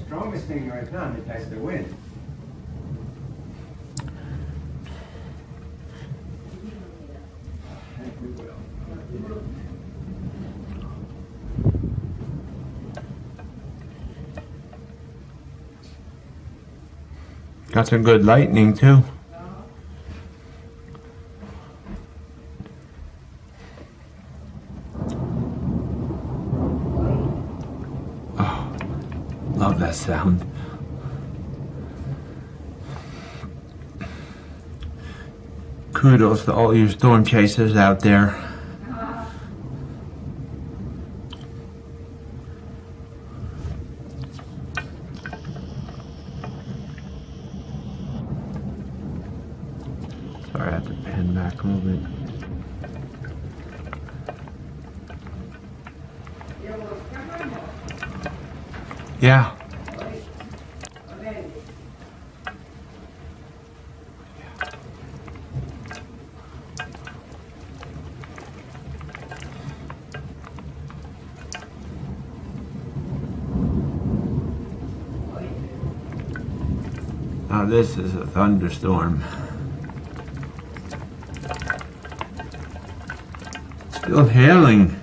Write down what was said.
strongest thing right now is the wind. Got some good lightning too. Oh, love that sound. Kudos to all you storm chasers out there. Sorry, I have to pen back a little bit. Yeah. Now this is a thunderstorm. Still hailing.